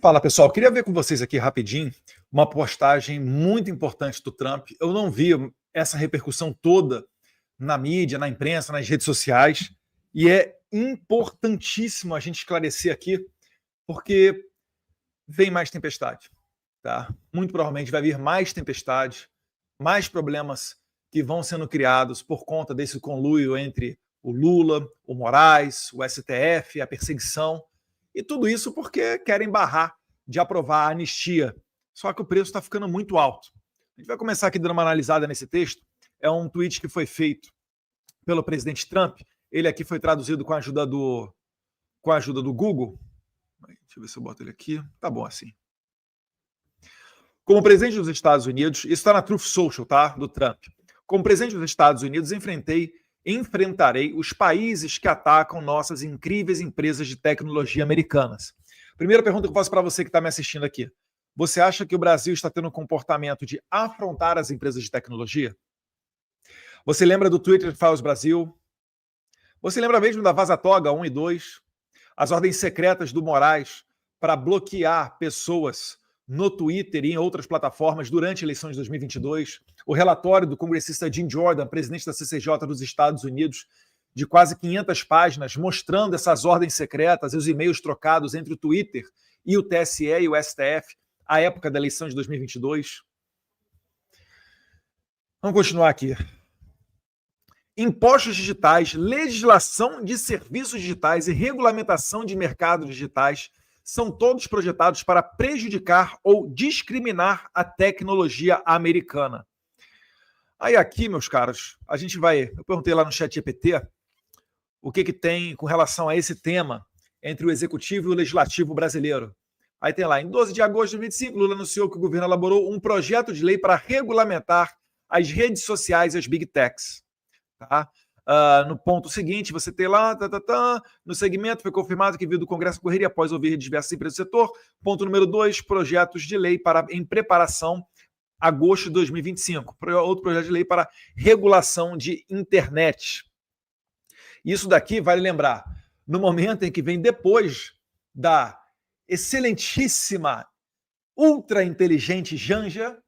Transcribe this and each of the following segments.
Fala pessoal, queria ver com vocês aqui rapidinho uma postagem muito importante do Trump. Eu não vi essa repercussão toda na mídia, na imprensa, nas redes sociais, e é importantíssimo a gente esclarecer aqui, porque vem mais tempestade, tá? Muito provavelmente vai vir mais tempestade, mais problemas que vão sendo criados por conta desse conluio entre o Lula, o Moraes, o STF, a perseguição, e tudo isso porque querem barrar de aprovar a anistia. Só que o preço está ficando muito alto. A gente vai começar aqui dando uma analisada nesse texto. É um tweet que foi feito pelo presidente Trump. Ele aqui foi traduzido com a ajuda do Google. Deixa eu ver se eu boto ele aqui. Tá bom assim. Como presidente dos Estados Unidos, isso está na Truth Social, tá? Do Trump. Como presidente dos Estados Unidos, enfrentarei os países que atacam nossas incríveis empresas de tecnologia americanas. Primeira pergunta que eu faço para você que está me assistindo aqui. Você acha que o Brasil está tendo um comportamento de afrontar as empresas de tecnologia? Você lembra do Twitter Files Brasil? Você lembra mesmo da Vaza Toga 1 e 2? As ordens secretas do Moraes para bloquear pessoas no Twitter e em outras plataformas durante a eleição de 2022, o relatório do congressista Jim Jordan, presidente da CCJ dos Estados Unidos, de quase 500 páginas, mostrando essas ordens secretas e os e-mails trocados entre o Twitter e o TSE e o STF à época da eleição de 2022. Vamos continuar aqui. Impostos digitais, legislação de serviços digitais e regulamentação de mercados digitais são todos projetados para prejudicar ou discriminar a tecnologia americana. Aí aqui, meus caros, a gente vai... Eu perguntei lá no chat GPT o que tem com relação a esse tema entre o executivo e o legislativo brasileiro. Aí tem lá, em 12 de agosto de 2025, Lula anunciou que o governo elaborou um projeto de lei para regulamentar as redes sociais e as big techs. Tá? No ponto seguinte, você tem lá, no segmento foi confirmado que veio do Congresso correria após ouvir diversas empresas do setor. Ponto número 2, projetos de lei em preparação, agosto de 2025. Outro projeto de lei para regulação de internet. Isso daqui, vale lembrar, no momento em que vem depois da excelentíssima, ultra inteligente Janja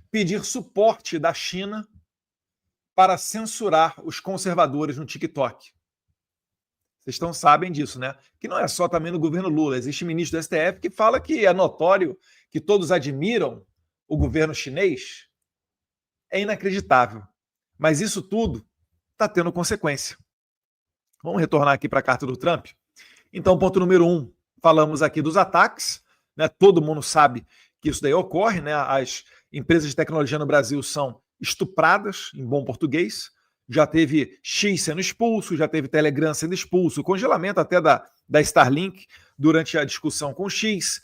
pedir suporte da China para censurar os conservadores no TikTok. Vocês sabem disso, né? Que não é só também no governo Lula. Existe ministro do STF que fala que é notório que todos admiram o governo chinês. É inacreditável. Mas isso tudo está tendo consequência. Vamos retornar aqui para a carta do Trump. Então, ponto número 1, falamos aqui dos ataques. Né? Todo mundo sabe que isso daí ocorre. Né? As empresas de tecnologia no Brasil são estupradas, em bom português. Já teve X sendo expulso, já teve Telegram sendo expulso, congelamento até da Starlink durante a discussão com X.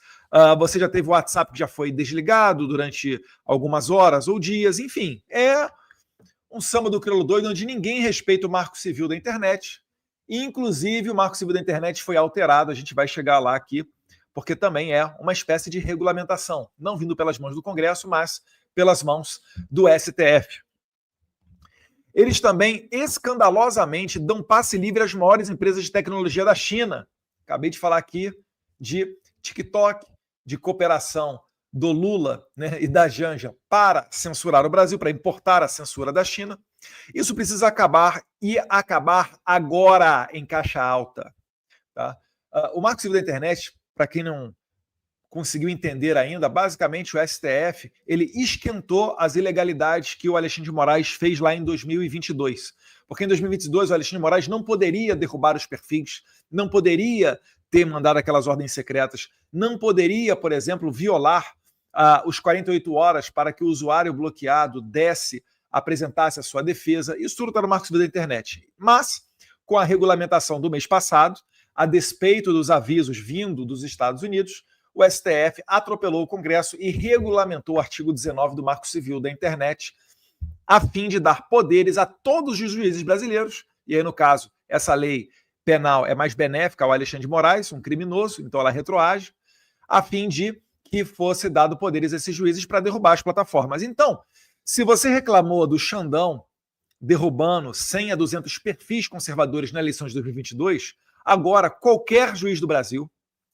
Você já teve o WhatsApp que já foi desligado durante algumas horas ou dias. Enfim, é um samba do crioulo doido onde ninguém respeita o marco civil da internet. Inclusive, o marco civil da internet foi alterado, a gente vai chegar lá aqui, porque também é uma espécie de regulamentação, não vindo pelas mãos do Congresso, mas pelas mãos do STF. Eles também escandalosamente dão passe livre às maiores empresas de tecnologia da China. Acabei de falar aqui de TikTok, de cooperação do Lula, né, e da Janja para censurar o Brasil, para importar a censura da China. Isso precisa acabar e acabar agora em caixa alta. Tá? O Marco Civil da Internet, para quem não conseguiu entender ainda, basicamente o STF ele esquentou as ilegalidades que o Alexandre de Moraes fez lá em 2022. Porque em 2022 o Alexandre de Moraes não poderia derrubar os perfis, não poderia ter mandado aquelas ordens secretas, não poderia, por exemplo, violar os 48 horas para que o usuário bloqueado apresentasse a sua defesa. Isso tudo está no Marco Civil da Internet. Mas, com a regulamentação do mês passado, a despeito dos avisos vindo dos Estados Unidos, o STF atropelou o Congresso e regulamentou o artigo 19 do Marco Civil da Internet, a fim de dar poderes a todos os juízes brasileiros, e aí, no caso, essa lei penal é mais benéfica ao Alexandre de Moraes, um criminoso, então ela retroage, a fim de que fosse dado poderes a esses juízes para derrubar as plataformas. Então, se você reclamou do Xandão derrubando 100 a 200 perfis conservadores na eleição de 2022, agora qualquer juiz do Brasil,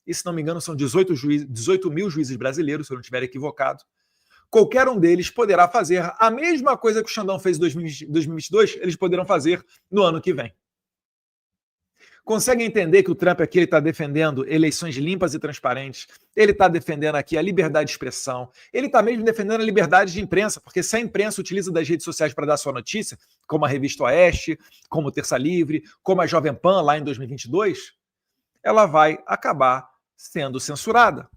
e se não me engano são 18 mil juízes brasileiros, se eu não estiver equivocado. Qualquer um deles poderá fazer a mesma coisa que o Xandão fez em 2022, eles poderão fazer no ano que vem. Consegue entender que o Trump aqui está defendendo eleições limpas e transparentes, ele está defendendo aqui a liberdade de expressão, ele está mesmo defendendo a liberdade de imprensa, porque se a imprensa utiliza das redes sociais para dar sua notícia, como a Revista Oeste, como Terça Livre, como a Jovem Pan lá em 2022, ela vai acabar sendo censurada.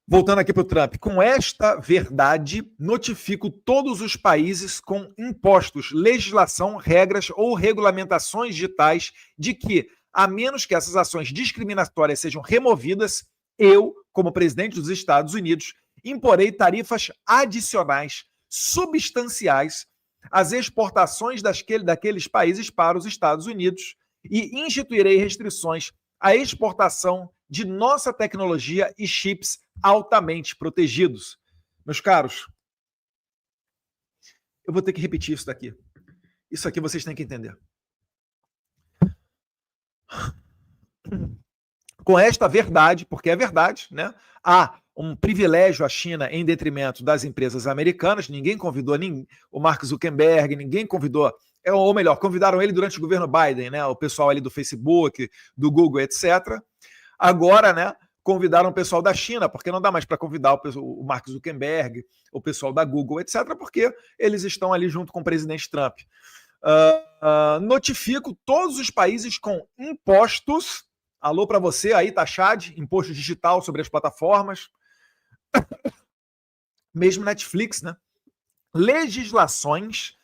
Voltando aqui para o Trump, com esta verdade, notifico todos os países com impostos, legislação, regras ou regulamentações digitais de que, a menos que essas ações discriminatórias sejam removidas, eu, como presidente dos Estados Unidos, imporei tarifas adicionais, substanciais, às exportações daqueles países para os Estados Unidos e instituirei restrições à exportação de nossa tecnologia e chips altamente protegidos. Meus caros, eu vou ter que repetir isso daqui. Isso aqui vocês têm que entender. Com esta verdade, porque é verdade, né? Há um privilégio à China em detrimento das empresas americanas. Ninguém convidou o Mark Zuckerberg, ninguém convidou, ou melhor, convidaram ele durante o governo Biden, né? O pessoal ali do Facebook, do Google, etc. Agora, né? Convidaram o pessoal da China, porque não dá mais para convidar o Mark Zuckerberg, o pessoal da Google, etc., porque eles estão ali junto com o presidente Trump. Notifico todos os países com impostos. Alô para você aí, Taxad, imposto digital sobre as plataformas. Mesmo Netflix, né? Legislações.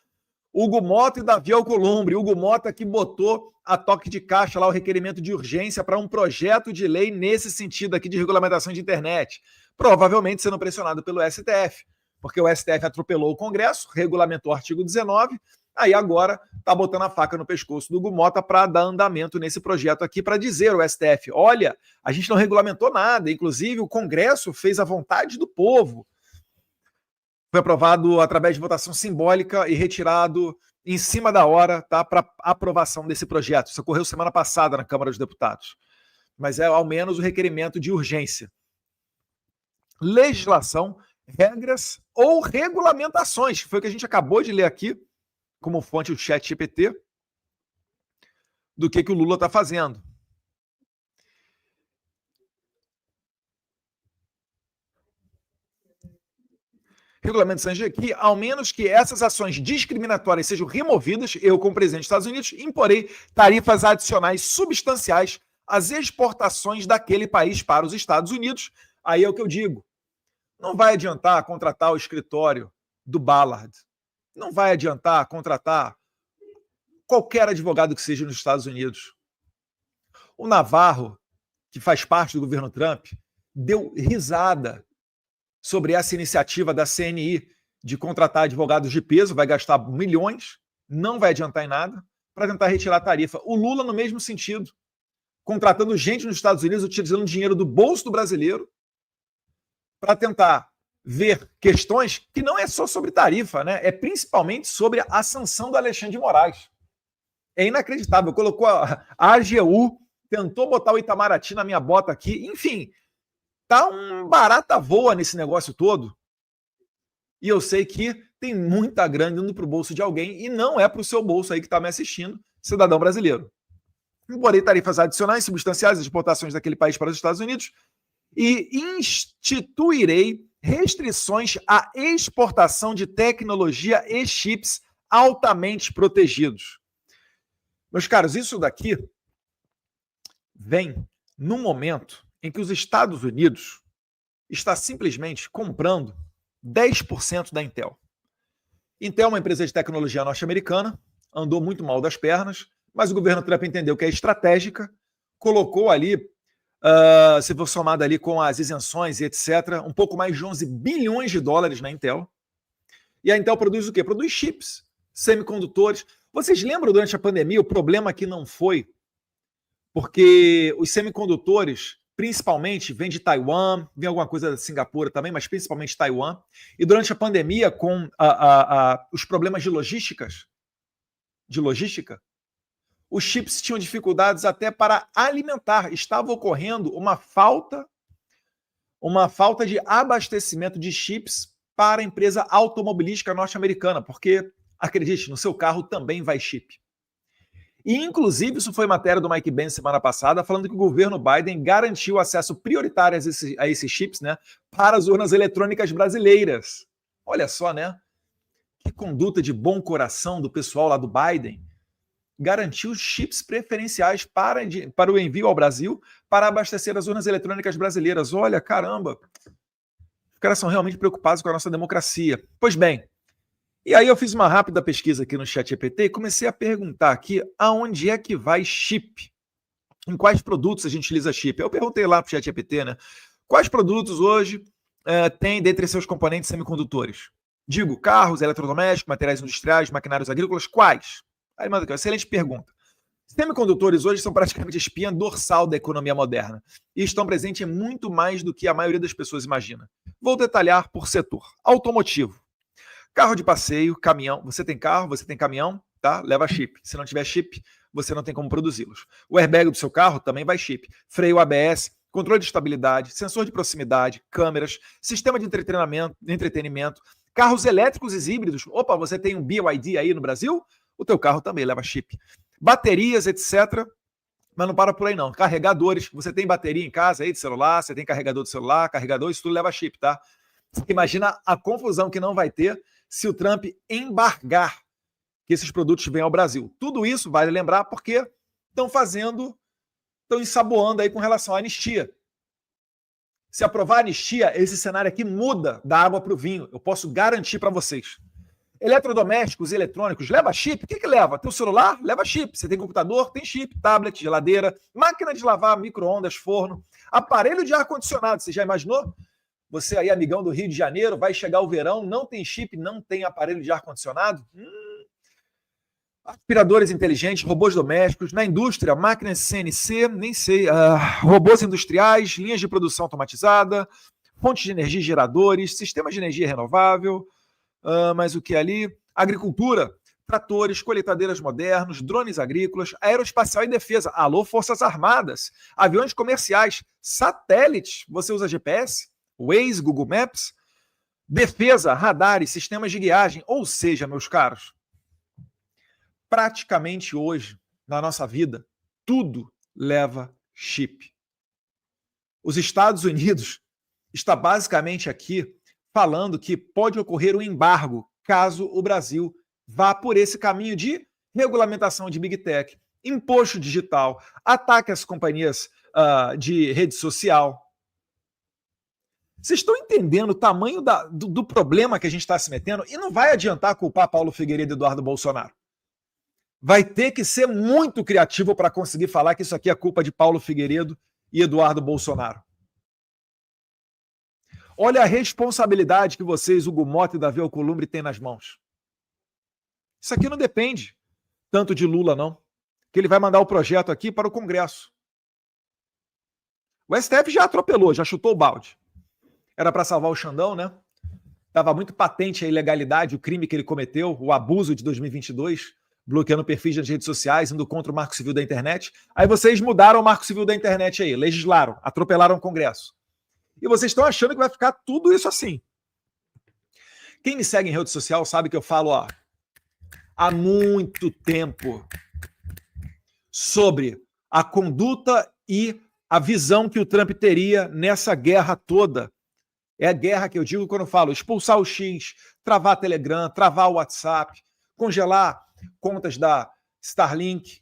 Hugo Mota e Davi Alcolumbre. Hugo Mota que botou a toque de caixa lá o requerimento de urgência para um projeto de lei nesse sentido aqui de regulamentação de internet. Provavelmente sendo pressionado pelo STF, porque o STF atropelou o Congresso, regulamentou o artigo 19, aí agora está botando a faca no pescoço do Hugo Mota para dar andamento nesse projeto aqui, para dizer ao STF, olha, a gente não regulamentou nada, inclusive o Congresso fez a vontade do povo. Foi aprovado através de votação simbólica e retirado em cima da hora, tá, para aprovação desse projeto. Isso ocorreu semana passada na Câmara dos Deputados. Mas é ao menos o requerimento de urgência. Legislação, regras ou regulamentações, que foi o que a gente acabou de ler aqui, como fonte do ChatGPT, do que o Lula está fazendo. Regulamentações que, ao menos que essas ações discriminatórias sejam removidas, eu, como presidente dos Estados Unidos, imporei tarifas adicionais substanciais às exportações daquele país para os Estados Unidos. Aí é o que eu digo. Não vai adiantar contratar o escritório do Ballard. Não vai adiantar contratar qualquer advogado que seja nos Estados Unidos. O Navarro, que faz parte do governo Trump, deu risada sobre essa iniciativa da CNI de contratar advogados de peso, vai gastar milhões, não vai adiantar em nada, para tentar retirar a tarifa. O Lula, no mesmo sentido, contratando gente nos Estados Unidos, utilizando dinheiro do bolso do brasileiro, para tentar ver questões que não é só sobre tarifa, né? É principalmente sobre a sanção do Alexandre de Moraes. É inacreditável. Colocou a AGU, tentou botar o Itamaraty na minha bota aqui, enfim, tá um barata voa nesse negócio todo. E eu sei que tem muita grana indo para o bolso de alguém e não é para o seu bolso aí que está me assistindo, cidadão brasileiro. Imporei tarifas adicionais substanciais às exportações daquele país para os Estados Unidos e instituirei restrições à exportação de tecnologia e chips altamente protegidos. Meus caros, isso daqui vem num momento em que os Estados Unidos está simplesmente comprando 10% da Intel. Intel é uma empresa de tecnologia norte-americana, andou muito mal das pernas, mas o governo Trump entendeu que é estratégica, colocou ali, se for somado ali com as isenções e etc., um pouco mais de 11 bilhões de dólares na Intel. E a Intel produz o quê? Produz chips, semicondutores. Vocês lembram durante a pandemia o problema que não foi porque os semicondutores principalmente vem de Taiwan, vem alguma coisa da Singapura também, mas principalmente Taiwan. E durante a pandemia, com os problemas de logística, os chips tinham dificuldades até para alimentar. Estava ocorrendo uma falta de abastecimento de chips para a empresa automobilística norte-americana, porque, acredite, no seu carro também vai chip. E, inclusive, isso foi matéria do Mike Pence semana passada, falando que o governo Biden garantiu acesso prioritário a esses chips, né, para as urnas eletrônicas brasileiras. Olha só, né? Que conduta de bom coração do pessoal lá do Biden. Garantiu chips preferenciais para o envio ao Brasil para abastecer as urnas eletrônicas brasileiras. Olha, caramba! Os caras são realmente preocupados com a nossa democracia. Pois bem, e aí eu fiz uma rápida pesquisa aqui no ChatGPT e comecei a perguntar aqui aonde é que vai chip? Em quais produtos a gente utiliza chip? Eu perguntei lá para o ChatGPT, né? Quais produtos hoje tem dentre seus componentes semicondutores? Digo, carros, eletrodomésticos, materiais industriais, maquinários agrícolas, quais? Aí manda aqui, excelente pergunta. Semicondutores hoje são praticamente a espinha dorsal da economia moderna e estão presentes em muito mais do que a maioria das pessoas imagina. Vou detalhar por setor. Automotivo. Carro de passeio, caminhão. Você tem carro, você tem caminhão, tá? Leva chip. Se não tiver chip, você não tem como produzi-los. O airbag do seu carro também vai chip. Freio ABS, controle de estabilidade, sensor de proximidade, câmeras, sistema de entretenimento, carros elétricos e híbridos. Opa, você tem um BYD aí no Brasil? O teu carro também leva chip. Baterias, etc. Mas não para por aí não. Carregadores. Você tem bateria em casa aí de celular, você tem carregador de celular, carregador, isso tudo leva chip, tá? Imagina a confusão que não vai ter se o Trump embargar que esses produtos venham ao Brasil. Tudo isso, vale lembrar, porque estão ensaboando aí com relação à anistia. Se aprovar a anistia, esse cenário aqui muda da água para o vinho. Eu posso garantir para vocês. Eletrodomésticos, eletrônicos, leva chip? O que leva? Teu celular? Leva chip. Você tem computador? Tem chip. Tablet, geladeira, máquina de lavar, micro-ondas, forno, aparelho de ar-condicionado. Você já imaginou? Você aí, amigão do Rio de Janeiro, vai chegar o verão, não tem chip, não tem aparelho de ar-condicionado? Aspiradores inteligentes, robôs domésticos, na indústria, máquinas CNC, nem sei, robôs industriais, linhas de produção automatizada, fontes de energia e geradores, sistemas de energia renovável, mas o que ali? Agricultura, tratores, colheitadeiras modernos, drones agrícolas, aeroespacial e defesa, alô, Forças Armadas, aviões comerciais, satélites, você usa GPS? Waze, Google Maps, defesa, radares, sistemas de guiagem, ou seja, meus caros, praticamente hoje, na nossa vida, tudo leva chip. Os Estados Unidos está basicamente aqui falando que pode ocorrer um embargo caso o Brasil vá por esse caminho de regulamentação de Big Tech, imposto digital, ataque às companhias de rede social. Vocês estão entendendo o tamanho do problema que a gente está se metendo? E não vai adiantar culpar Paulo Figueiredo e Eduardo Bolsonaro. Vai ter que ser muito criativo para conseguir falar que isso aqui é culpa de Paulo Figueiredo e Eduardo Bolsonaro. Olha a responsabilidade que vocês, Hugo Mota e Davi Alcolumbre, têm nas mãos. Isso aqui não depende tanto de Lula, não. Que ele vai mandar o projeto aqui para o Congresso. O STF já atropelou, já chutou o balde. Era para salvar o Xandão, né? Estava muito patente a ilegalidade, o crime que ele cometeu, o abuso de 2022, bloqueando perfis nas redes sociais, indo contra o Marco Civil da Internet. Aí vocês mudaram o Marco Civil da Internet aí, legislaram, atropelaram o Congresso. E vocês estão achando que vai ficar tudo isso assim. Quem me segue em rede social sabe que eu falo há muito tempo sobre a conduta e a visão que o Trump teria nessa guerra toda. É a guerra que eu digo quando eu falo expulsar o X, travar a Telegram, travar o WhatsApp, congelar contas da Starlink.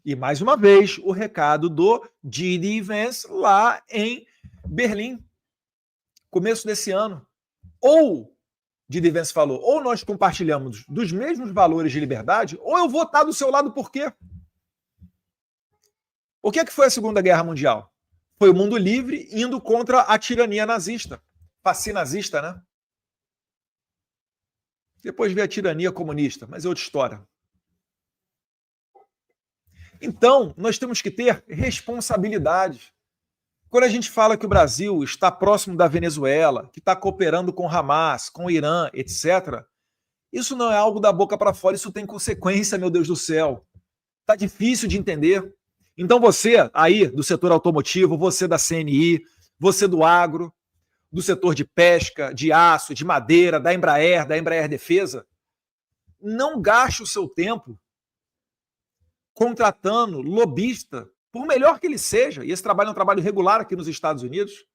E, mais uma vez, o recado do J.D. Vance lá em Berlim, começo desse ano. Ou, J.D. Vance falou, ou nós compartilhamos dos mesmos valores de liberdade, ou eu vou estar do seu lado por quê? O que é que foi a Segunda Guerra Mundial? Foi o mundo livre indo contra a tirania nazista, fascinazista, né? Depois veio a tirania comunista, mas é outra história. Então, nós temos que ter responsabilidade. Quando a gente fala que o Brasil está próximo da Venezuela, que está cooperando com o Hamas, com o Irã, etc., Isso não é algo da boca para fora, isso tem consequência, meu Deus do céu. Tá difícil de entender. Então você aí do setor automotivo, você da CNI, você do agro, do setor de pesca, de aço, de madeira, da Embraer Defesa, não gaste o seu tempo contratando lobista, por melhor que ele seja, e esse trabalho é um trabalho regular aqui nos Estados Unidos,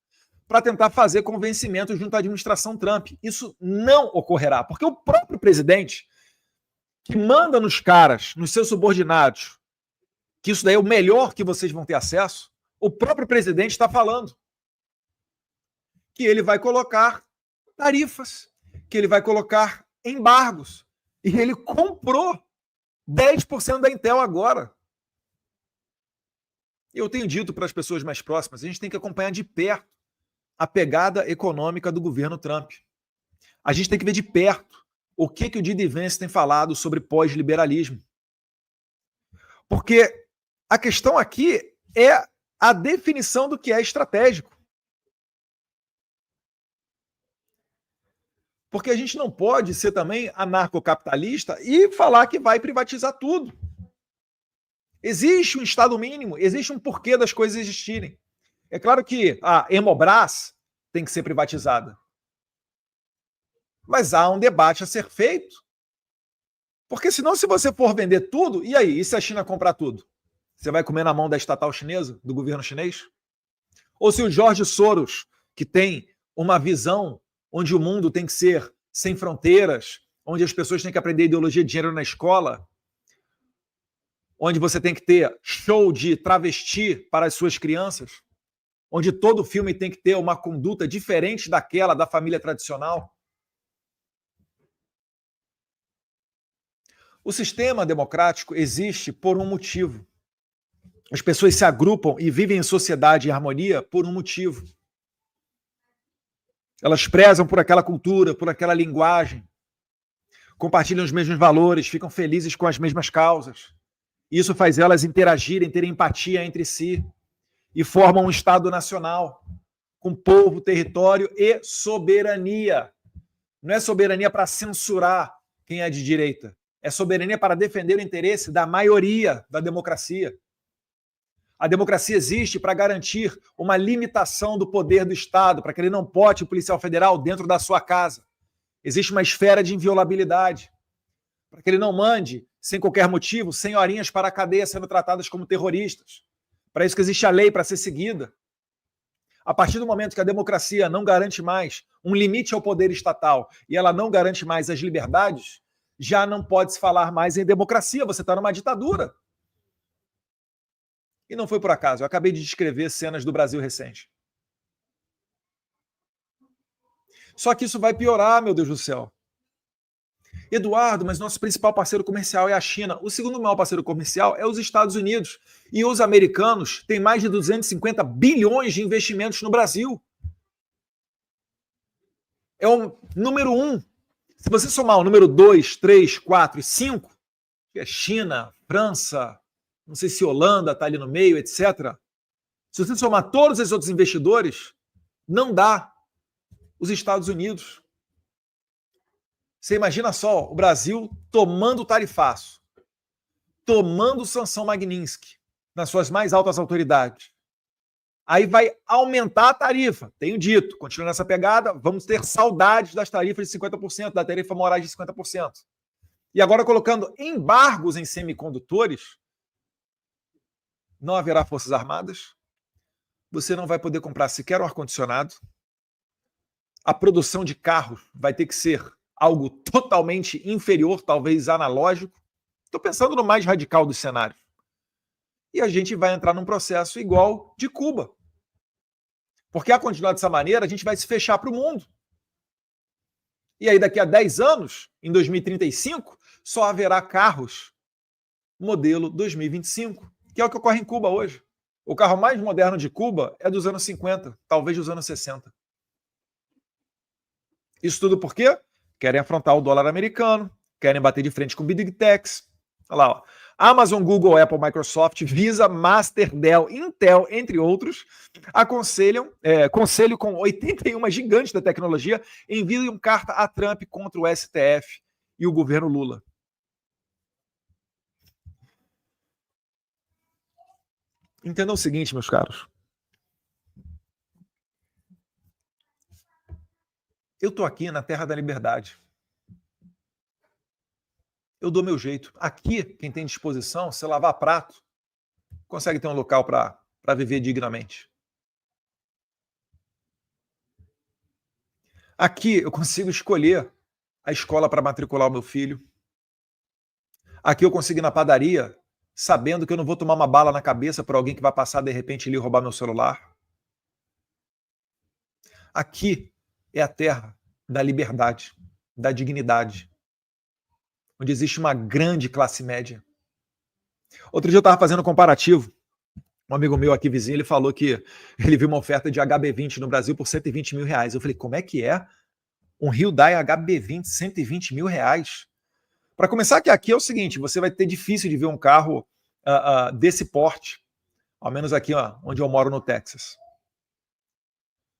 para tentar fazer convencimento junto à administração Trump. Isso não ocorrerá, porque o próprio presidente, que manda nos caras, nos seus subordinados, que isso daí é o melhor que vocês vão ter acesso, o próprio presidente está falando que ele vai colocar tarifas, que ele vai colocar embargos. E ele comprou 10% da Intel agora. Eu tenho dito para as pessoas mais próximas, a gente tem que acompanhar de perto a pegada econômica do governo Trump. A gente tem que ver de perto o que o J.D. Vance tem falado sobre pós-liberalismo. Porque a questão aqui é a definição do que é estratégico. Porque a gente não pode ser também anarcocapitalista e falar que vai privatizar tudo. Existe um Estado mínimo, existe um porquê das coisas existirem. É claro que a Hemobras tem que ser privatizada. Mas há um debate a ser feito. Porque senão, se você for vender tudo, e aí? E se a China comprar tudo? Você vai comer na mão da estatal chinesa, do governo chinês? Ou se o George Soros, que tem uma visão onde o mundo tem que ser sem fronteiras, onde as pessoas têm que aprender ideologia de gênero na escola, onde você tem que ter show de travesti para as suas crianças, onde todo filme tem que ter uma conduta diferente daquela da família tradicional. O sistema democrático existe por um motivo. As pessoas se agrupam e vivem em sociedade e harmonia por um motivo. Elas prezam por aquela cultura, por aquela linguagem, compartilham os mesmos valores, ficam felizes com as mesmas causas. Isso faz elas interagirem, terem empatia entre si e formam um Estado nacional com povo, território e soberania. Não é soberania para censurar quem é de direita, é soberania para defender o interesse da maioria da democracia. A democracia existe para garantir uma limitação do poder do Estado, para que ele não pote o policial federal dentro da sua casa. Existe uma esfera de inviolabilidade, para que ele não mande, sem qualquer motivo, senhorinhas para a cadeia sendo tratadas como terroristas. Para isso que existe a lei para ser seguida. A partir do momento que a democracia não garante mais um limite ao poder estatal e ela não garante mais as liberdades, já não pode se falar mais em democracia, você está numa ditadura. E não foi por acaso, eu acabei de descrever cenas do Brasil recente. Só que isso vai piorar, meu Deus do céu. Eduardo, mas nosso principal parceiro comercial é a China. O segundo maior parceiro comercial é os Estados Unidos. E os americanos têm mais de 250 bilhões de investimentos no Brasil. É o número 1. Se você somar o número 2, 3, 4 e 5, que é China, França, não sei se Holanda está ali no meio, etc. Se você somar todos esses outros investidores, não dá os Estados Unidos. Você imagina só o Brasil tomando tarifaço, tomando sanção Magnitsky nas suas mais altas autoridades. Aí vai aumentar a tarifa. Tenho dito, continuando nessa pegada, vamos ter saudades das tarifas de 50%, da tarifa morais de 50%. E agora colocando embargos em semicondutores, não haverá forças armadas, você não vai poder comprar sequer um ar-condicionado, a produção de carros vai ter que ser algo totalmente inferior, talvez analógico. Estou pensando no mais radical dos cenários. E a gente vai entrar num processo igual de Cuba. Porque a continuar dessa maneira, a gente vai se fechar para o mundo. E aí daqui a 10 anos, em 2035, só haverá carros modelo 2025, que é o que ocorre em Cuba hoje. O carro mais moderno de Cuba é dos anos 50, talvez dos anos 60. Isso tudo por quê? Querem afrontar o dólar americano, querem bater de frente com o Big Techs. Olha lá, ó. Amazon, Google, Apple, Microsoft, Visa, Master, Dell, Intel, entre outros, conselho com 81 gigantes da tecnologia enviam carta a Trump contra o STF e o governo Lula. Entendam o seguinte, meus caros. Eu estou aqui na terra da liberdade. Eu dou meu jeito. Aqui, quem tem disposição, se lavar prato, consegue ter um local para viver dignamente. Aqui eu consigo escolher a escola para matricular o meu filho. Aqui eu consigo ir na padaria sabendo que eu não vou tomar uma bala na cabeça por alguém que vai passar de repente ali e roubar meu celular. Aqui é a terra da liberdade, da dignidade, onde existe uma grande classe média. Outro dia eu estava fazendo um comparativo. Um amigo meu aqui, vizinho, ele falou que ele viu uma oferta de HB20 no Brasil por 120 mil reais. Eu falei, como é que é? Um Hyundai HB20, 120 mil reais? Para começar, que aqui é o seguinte, você vai ter difícil de ver um carro desse porte, ao menos aqui onde eu moro no Texas.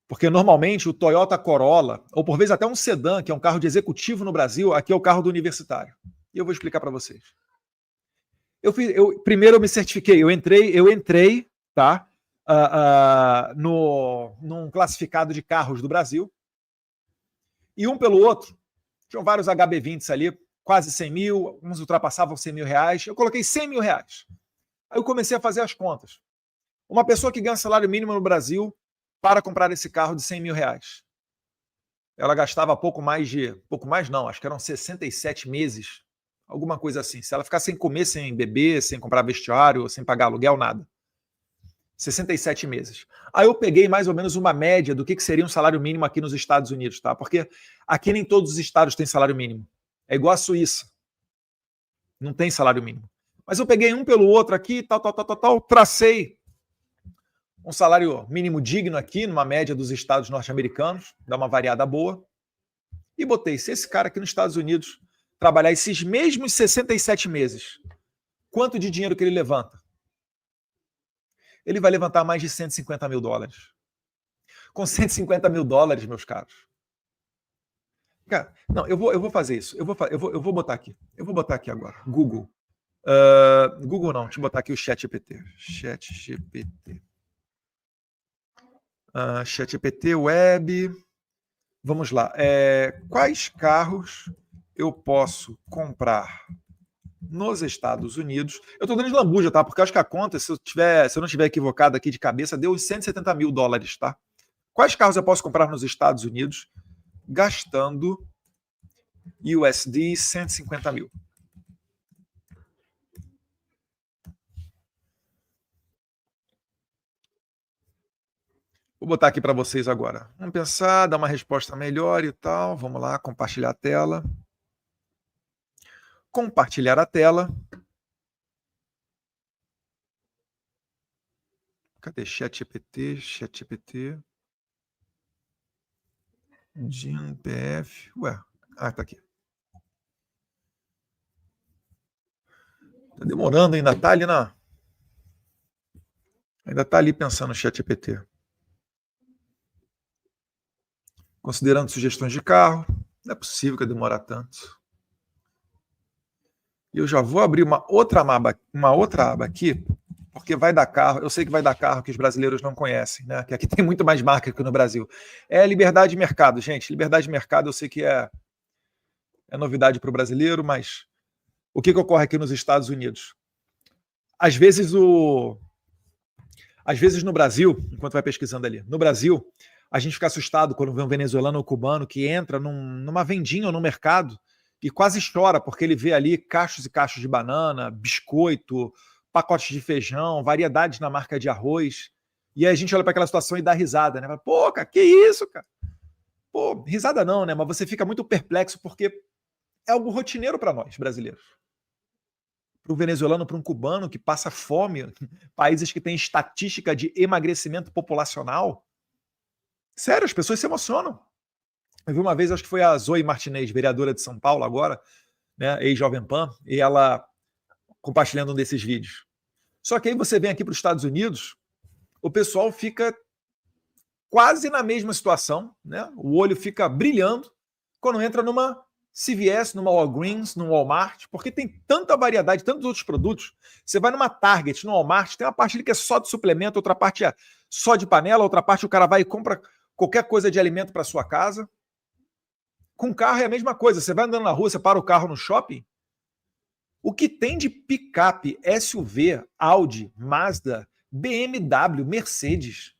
Porque normalmente o Toyota Corolla, ou por vezes até um sedã, que é um carro de executivo no Brasil, aqui é o carro do universitário. E eu vou explicar para vocês. Primeiro eu me certifiquei, eu entrei, tá? Num classificado de carros do Brasil. E um pelo outro, tinham vários HB20s ali, quase 100 mil, uns ultrapassavam 100 mil reais. Eu coloquei 100 mil reais. Aí eu comecei a fazer as contas. Uma pessoa que ganha salário mínimo no Brasil para comprar esse carro de 100 mil reais. Ela gastava pouco mais não, acho que eram 67 meses, alguma coisa assim. Se ela ficar sem comer, sem beber, sem comprar vestuário, sem pagar aluguel, nada. 67 meses. Aí eu peguei mais ou menos uma média do que seria um salário mínimo aqui nos Estados Unidos, tá? Porque aqui nem todos os estados têm salário mínimo. É igual a Suíça. Não tem salário mínimo. Mas eu peguei um pelo outro aqui, tal, tracei um salário mínimo digno aqui, numa média dos estados norte-americanos, dá uma variada boa, e botei, se esse cara aqui nos Estados Unidos trabalhar esses mesmos 67 meses, quanto de dinheiro que ele levanta? Ele vai levantar mais de 150 mil dólares. Com 150 mil dólares, meus caros. Cara, não, eu vou fazer isso. Eu vou botar aqui. Eu vou botar aqui agora. Google. Google não, deixa eu botar aqui o ChatGPT. ChatGPT. ChatGPT, web. Vamos lá. Quais carros eu posso comprar nos Estados Unidos? Eu estou dando de lambuja, tá? Porque eu acho que a conta, se eu não estiver equivocado aqui de cabeça, deu uns 170 mil dólares, tá? Quais carros eu posso comprar nos Estados Unidos gastando USD 150 mil? Vou botar aqui para vocês agora. Vamos pensar, dar uma resposta melhor e tal. Vamos lá, compartilhar a tela. Compartilhar a tela. Cadê ChatGPT? ChatGPT. Jim PF. Ué, tá aqui. Tá demorando, ainda tá ali Ainda tá ali pensando no ChatGPT. Considerando sugestões de carro. Não é possível que demore tanto. E eu já vou abrir uma outra aba aqui, porque vai dar carro. Eu sei que vai dar carro que os brasileiros não conhecem, né? Que aqui tem muito mais marca que no Brasil. É liberdade de mercado, gente. Liberdade de mercado eu sei que é novidade para o brasileiro, mas o que ocorre aqui nos Estados Unidos? Às vezes no Brasil, enquanto vai pesquisando ali, no Brasil, a gente fica assustado quando vê um venezuelano ou cubano que entra numa vendinha ou no mercado e quase chora porque ele vê ali cachos e cachos de banana, biscoito, pacotes de feijão, variedades na marca de arroz. E aí a gente olha para aquela situação e dá risada, né? Pô, cara, que isso, cara? Pô, risada não, né? Mas você fica muito perplexo porque é algo rotineiro para nós, brasileiros. Para um venezuelano, para um cubano que passa fome, países que têm estatística de emagrecimento populacional. Sério, as pessoas se emocionam. Eu vi uma vez, acho que foi a Zoe Martinez, vereadora de São Paulo agora, né, ex-Jovem Pan, e ela compartilhando um desses vídeos. Só que aí você vem aqui para os Estados Unidos, o pessoal fica quase na mesma situação, né? O olho fica brilhando quando entra numa se viesse numa Walgreens, no Walmart, porque tem tanta variedade, tantos outros produtos. Você vai numa Target, no Walmart, tem uma parte ali que é só de suplemento, outra parte é só de panela, outra parte o cara vai e compra qualquer coisa de alimento para sua casa. Com carro é a mesma coisa. Você vai andando na rua, você para o carro no shopping. O que tem de picape, SUV, Audi, Mazda, BMW, Mercedes,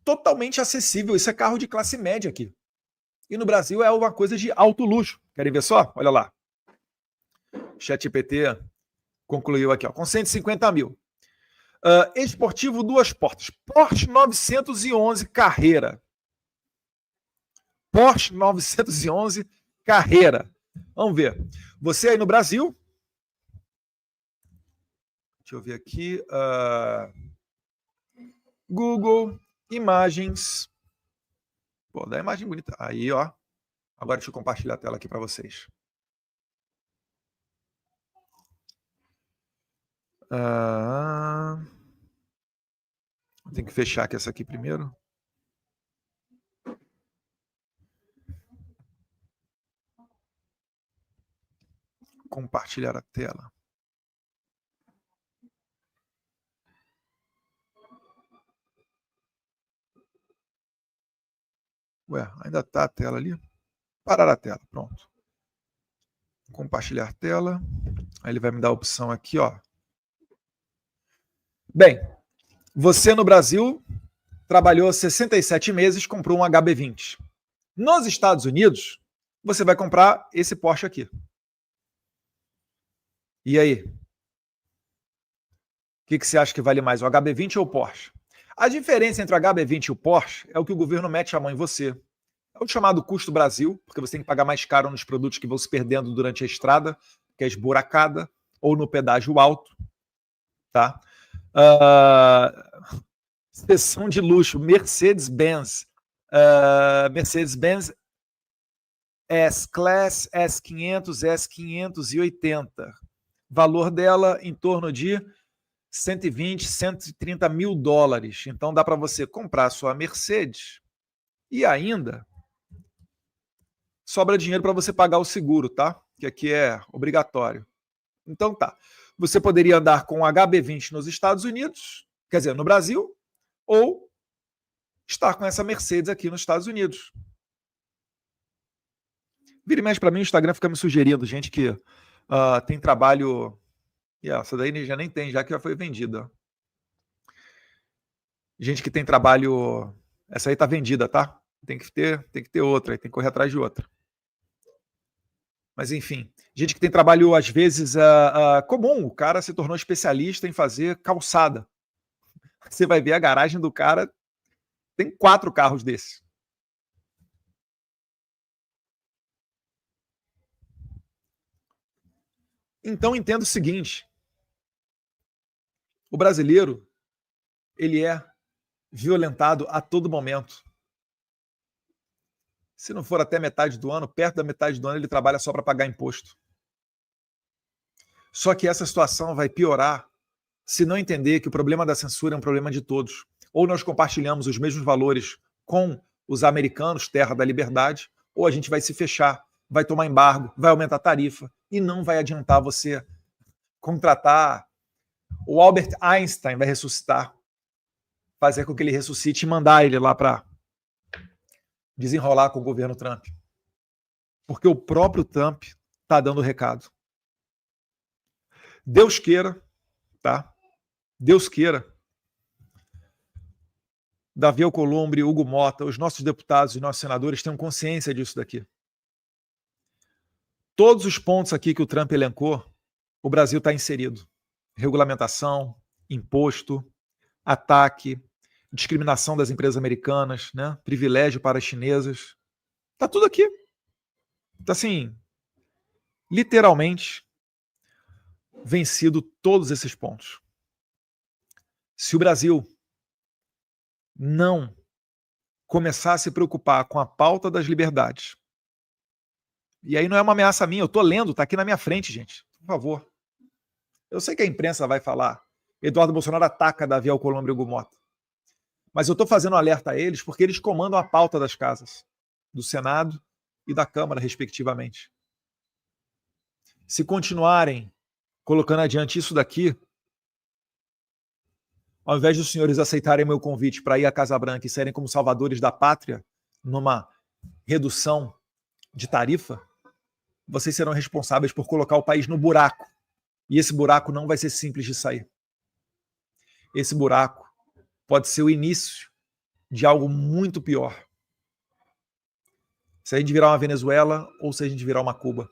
totalmente acessível. Isso é carro de classe média aqui. E no Brasil é uma coisa de alto luxo. Querem ver só? Olha lá. ChatGPT concluiu aqui, ó, com 150 mil. Esportivo duas portas. Porsche 911 Carreira. Porsche 911 Carreira. Vamos ver. Você aí no Brasil. Deixa eu ver aqui. Google Imagens. Pô, dá imagem bonita. Aí, ó. Agora deixa eu compartilhar a tela aqui para vocês. Tem que fechar aqui essa aqui primeiro. Compartilhar a tela. Ué, ainda tá a tela ali? Parar a tela, pronto. Compartilhar tela. Aí ele vai me dar a opção aqui, ó. Bem, você no Brasil trabalhou 67 meses, comprou um HB20. Nos Estados Unidos, você vai comprar esse Porsche aqui. E aí? O que você acha que vale mais, o HB20 ou o Porsche? A diferença entre o HB20 e o Porsche é o que o governo mete a mão em você. É o chamado custo Brasil, porque você tem que pagar mais caro nos produtos que vão se perdendo durante a estrada, que é esburacada, ou no pedágio alto. Tá? Seção de luxo, Mercedes-Benz. Mercedes-Benz S-Class, S500, S580. Valor dela em torno de 120, 130 mil dólares. Então dá para você comprar a sua Mercedes e ainda sobra dinheiro para você pagar o seguro, tá? Que aqui é obrigatório. Então tá. Você poderia andar com o HB20 nos Estados Unidos, quer dizer, no Brasil, ou estar com essa Mercedes aqui nos Estados Unidos. Vira e mexe para mim, o Instagram fica me sugerindo gente que tem trabalho. E essa daí já nem tem, já que já foi vendida. Gente que tem trabalho. Essa aí tá vendida, tá? Tem que ter outra, tem que correr atrás de outra. Mas enfim, gente que tem trabalho, às vezes, comum. O cara se tornou especialista em fazer calçada. Você vai ver a garagem do cara, tem 4 carros desses. Então entenda o seguinte: o brasileiro, ele é violentado a todo momento. Se não for até metade do ano, perto da metade do ano, ele trabalha só para pagar imposto. Só que essa situação vai piorar se não entender que o problema da censura é um problema de todos. Ou nós compartilhamos os mesmos valores com os americanos, terra da liberdade, ou a gente vai se fechar, vai tomar embargo, vai aumentar a tarifa e não vai adiantar você contratar. O Albert Einstein vai ressuscitar, fazer com que ele ressuscite e mandar ele lá para desenrolar com o governo Trump. Porque o próprio Trump está dando o recado. Deus queira, tá? Deus queira. Davi Alcolumbre, Hugo Mota, os nossos deputados e nossos senadores tenham consciência disso daqui. Todos os pontos aqui que o Trump elencou, o Brasil está inserido. Regulamentação, imposto, ataque, discriminação das empresas americanas, né? Privilégio para as chinesas. Está tudo aqui. Está assim, literalmente vencido todos esses pontos. Se o Brasil não começar a se preocupar com a pauta das liberdades, e aí não é uma ameaça minha, eu estou lendo, está aqui na minha frente, gente, por favor. Eu sei que a imprensa vai falar, Eduardo Bolsonaro ataca Davi Alcolumbre e Hugo Mota, mas eu estou fazendo um alerta a eles porque eles comandam a pauta das casas, do Senado e da Câmara, respectivamente. Se continuarem colocando adiante isso daqui, ao invés dos senhores aceitarem meu convite para ir à Casa Branca e serem como salvadores da pátria numa redução de tarifa, vocês serão responsáveis por colocar o país no buraco. E esse buraco não vai ser simples de sair. Esse buraco pode ser o início de algo muito pior. Se a gente virar uma Venezuela ou se a gente virar uma Cuba.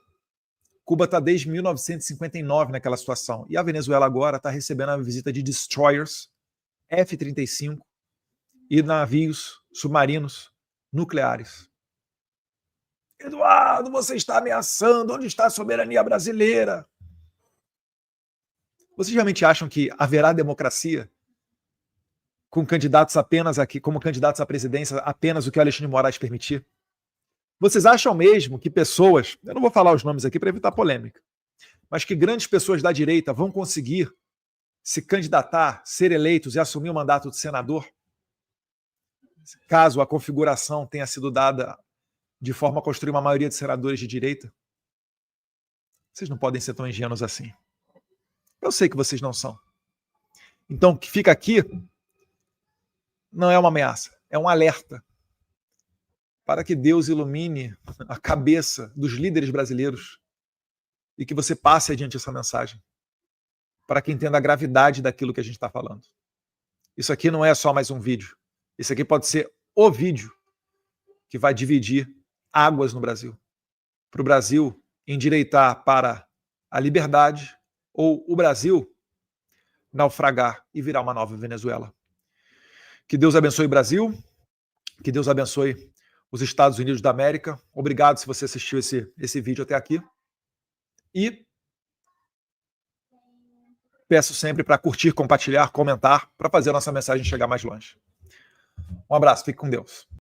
Cuba está desde 1959 naquela situação. E a Venezuela agora está recebendo a visita de destroyers, F-35 e navios submarinos nucleares. Eduardo, você está ameaçando. Onde está a soberania brasileira? Vocês realmente acham que haverá democracia com candidatos apenas aqui, como candidatos à presidência, apenas o que o Alexandre de Moraes permitir? Vocês acham mesmo que pessoas, eu não vou falar os nomes aqui para evitar polêmica, mas que grandes pessoas da direita vão conseguir se candidatar, ser eleitos e assumir o mandato de senador, caso a configuração tenha sido dada de forma a construir uma maioria de senadores de direita? Vocês não podem ser tão ingênuos assim. Eu sei que vocês não são. Então, o que fica aqui não é uma ameaça, é um alerta para que Deus ilumine a cabeça dos líderes brasileiros e que você passe adiante essa mensagem, para que entenda a gravidade daquilo que a gente está falando. Isso aqui não é só mais um vídeo. Isso aqui pode ser o vídeo que vai dividir águas no Brasil. Para o Brasil endireitar para a liberdade ou o Brasil naufragar e virar uma nova Venezuela. Que Deus abençoe o Brasil, que Deus abençoe os Estados Unidos da América. Obrigado se você assistiu esse vídeo até aqui. E peço sempre para curtir, compartilhar, comentar, para fazer a nossa mensagem chegar mais longe. Um abraço, fique com Deus.